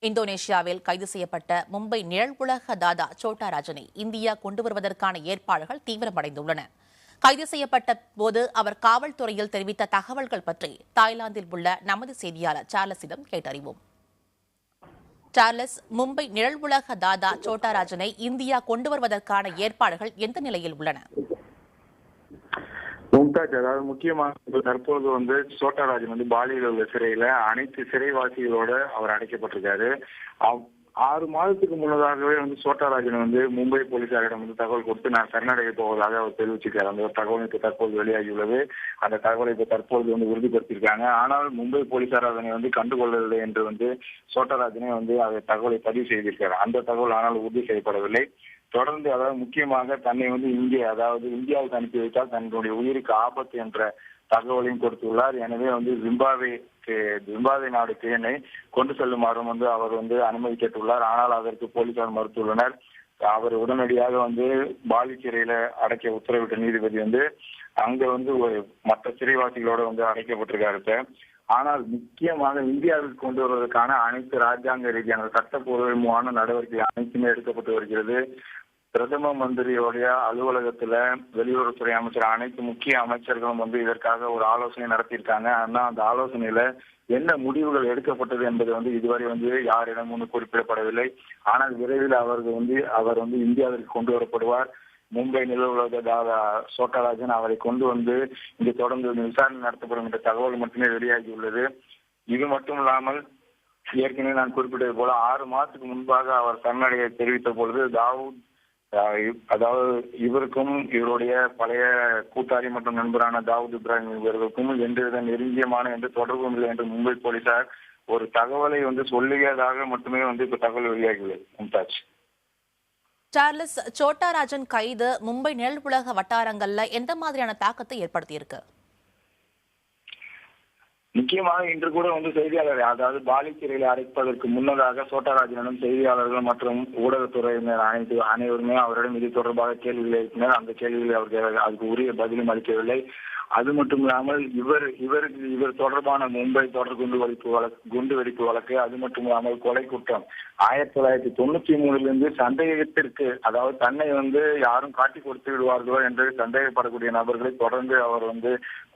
இந்தோனேஷியாவில் கைது செய்யப்பட்ட மும்பை நிழல் உலக தாதா சோட்டா ராஜனை இந்தியா கொண்டு வருவதற்கான ஏற்பாடுகள் தீவிரமடைந்துள்ளன. கைது செய்யப்பட்ட போது அவர் காவல்துறையில் தெரிவித்த தகவல்கள் பற்றி தாய்லாந்தில் உள்ள நமது செய்தியாளர் சார்லஸிடம் கேட்டறிவோம். சார்லஸ், மும்பை நிழல் உலக தாதா சோட்டா ராஜனை இந்தியா கொண்டு வருவதற்கான ஏற்பாடுகள் எந்த நிலையில் உள்ளன? மும்தாஜ், அதாவது முக்கியமாக தற்போது சோட்டாராஜன் பாலியில் உள்ள சிறையில அனைத்து சிறைவாசிகளோட அவர் அடைக்கப்பட்டிருக்காரு. 6 மாதத்துக்கு முன்னதாகவே சோட்டாராஜன் மும்பை போலீசாரிடம் தகவல் கொடுத்து நான் சரணடைய போவதாக அவர் தெரிவிச்சிருக்காரு. அந்த தகவல் இப்ப தற்போது வெளியாகியுள்ளது. அந்த தகவலை இப்ப தற்போது உறுதிப்படுத்தியிருக்காங்க. ஆனால் மும்பை போலீசார் அதனை கண்டுகொள்ளவில்லை என்று சோட்டாராஜனே அந்த தகவலை பதிவு செய்திருக்காரு. அந்த தகவல் ஆனால் உறுதி செய்யப்படவில்லை. தொடர்ந்து அதாவது முக்கியமாக தன்னை இங்கே அதாவது இந்தியாவுக்கு அனுப்பி வைத்தால் தன்னுடைய உயிருக்கு ஆபத்து என்ற தகவலையும் கொடுத்துள்ளார். எனவே ஜிம்பாப்வே நாடு தேனை கொண்டு செல்லுமாறும் அவர் அனுமதி கேட்டுள்ளார். ஆனால் அதற்கு போலீசார் மறுத்துள்ளனர். அவர் உடனடியாக பாலி சிறையில அடைக்க உத்தரவிட்ட நீதிபதி அங்க ஒரு மற்ற சிறைவாசிகளோட அடைக்கப்பட்டிருக்காரு. ஆனால் முக்கியமாக இந்தியாவிற்கு கொண்டு வருவதற்கான அனைத்து ராஜாங்க ரீதியான சட்டப்பூர்வமான நடவடிக்கை அனைத்துமே எடுக்கப்பட்டு வருகிறது. பிரதம மந்திரியோடைய அலுவலகத்துல வெளியுறவுத்துறை அமைச்சர் அனைத்து முக்கிய அமைச்சர்களும் இதற்காக ஒரு ஆலோசனை நடத்தியிருக்காங்க. ஆனா அந்த ஆலோசனையில என்ன முடிவுகள் எடுக்கப்பட்டது என்பது இதுவரை யாரிடமும் குறிப்பிடப்படவில்லை. ஆனால் விரைவில் அவர் இந்தியாவிற்கு கொண்டு வரப்படுவார். மும்பை நிழல் உலக தாதா சோட்டராஜன் அவரை கொண்டு இங்கு தொடர்ந்து விசாரணை நடத்தப்படும் என்ற தகவல் மட்டுமே வெளியாகியுள்ளது. இது மட்டும் இல்லாமல் ஏற்கனவே நான் குறிப்பிட்டது போல 6 மாதத்துக்கு முன்பாக அவர் சரணடைய தெரிவித்த பொழுது தாவூத், அதாவது இவருக்கும் இவருடைய பழைய கூட்டாளி மற்றும் நண்பரான தாவூத் இப்ராஹிம் இவர்களுக்கும் எந்தவித நெருங்கியமான எந்த தொடர்பும் இல்லை என்று மும்பை போலீசார் ஒரு தகவலை சொல்லியதாக மட்டுமே இப்ப தகவல் வெளியாகியுள்ளது. மும்தாஜ். சார்லஸ், சோட்டா ராஜன் கைது மும்பை நிழல் உலக வட்டாரங்கள்ல எந்த மாதிரியான தாக்கத்தை ஏற்படுத்தியிருக்கு? முக்கியமாக இன்று கூட செய்தியாளர்கள், அதாவது பாலி சிறையில் அடைப்பதற்கு முன்னதாக சோட்டாராஜனிடம் செய்தியாளர்கள் மற்றும் ஊடகத்துறையினர் அனைவருமே அவரிடம் இது தொடர்பாக கேள்விகள் எழுப்பினர். அந்த கேள்விகளை அவர்கள் அதுக்கு உரிய பதிலும் அளிக்கவில்லை. அது மட்டும் இல்லாமல் இவர் தொடர்பான மும்பை தொடர் குண்டு வெடிப்பு வழக்கு, அது மட்டும் இல்லாமல் கொலை குற்றம் 1993 சந்தேகத்திற்கு, அதாவது தன்னை யாரும் காட்டி கொடுத்து விடுவார்களோ என்று சந்தேகப்படக்கூடிய நபர்களை தொடர்ந்து அவர்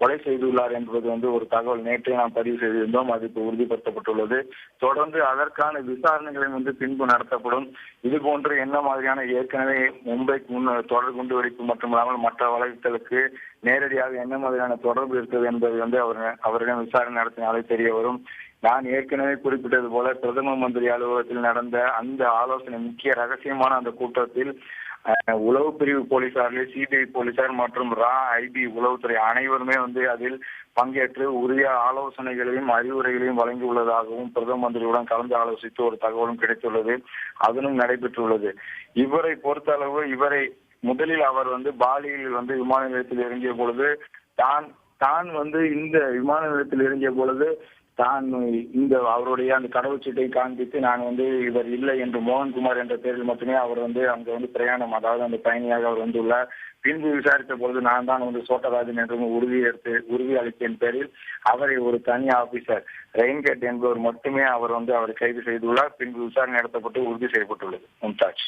கொலை செய்துள்ளார் என்பது ஒரு தகவல் நேற்றே நாம் பதிவு செய்திருந்தோம். அது இப்போ உறுதிப்படுத்தப்பட்டுள்ளது. தொடர்ந்து அதற்கான விசாரணைகளையும் பின்பு நடத்தப்படும். இது போன்று என்ன மாதிரியான ஏற்கனவே மும்பைக்கு தொடர் குண்டு வெடிப்பு மட்டும் இல்லாமல் மற்ற வழக்குகளுக்கு நேரடியாக என்ன மாதிரியான தொடர்பு இருக்கிறது என்பது அவரிடம் விசாரணை நடத்தினாலே தெரிய வரும். நான் ஏற்கனவே குறிப்பிட்டது போல பிரதம மந்திரி அலுவலகத்தில் நடந்த அந்த ஆலோசனை முக்கிய ரகசியமான அந்த கூட்டத்தில் உளவு பிரிவு போலீசார்கள், சிபிஐ போலீசார் மற்றும் ஐபி உளவுத்துறை அனைவருமே அதில் பங்கேற்று உரிய ஆலோசனைகளையும் அறிவுரைகளையும் வழங்கியுள்ளதாகவும் பிரதம மந்திரியுடன் கலந்து ஆலோசித்து ஒரு தகவலும் கிடைத்துள்ளது. அதனும் நடைபெற்றுள்ளது. இவரை பொறுத்தளவு முதலில் அவர் பாலியில் விமான நிலையத்தில் இறங்கிய பொழுது தான் இந்த விமான நிலையத்தில் இறங்கிய பொழுது தான் அவருடைய அந்த கடவுச்சீட்டை காண்பித்து நான் இவர் இல்லை என்று மோகன்குமார் என்ற பெயரில் மட்டுமே அவர் அங்க பிரயாணம், அதாவது அந்த பயணியாக அவர் வந்துள்ளார். பின்பு விசாரித்த பொழுது நான் தான் சோட்டராஜன் என்று உறுதி அளித்தேன் பேரில் அவரை ஒரு தனி ஆபீசர் ரெயின்கேட் என்பவர் மட்டுமே அவர் அவரை கைது செய்துள்ளார். பின்பு விசாரணை நடத்தப்பட்டு உறுதி செய்யப்பட்டுள்ளது. மும்தாஜ்.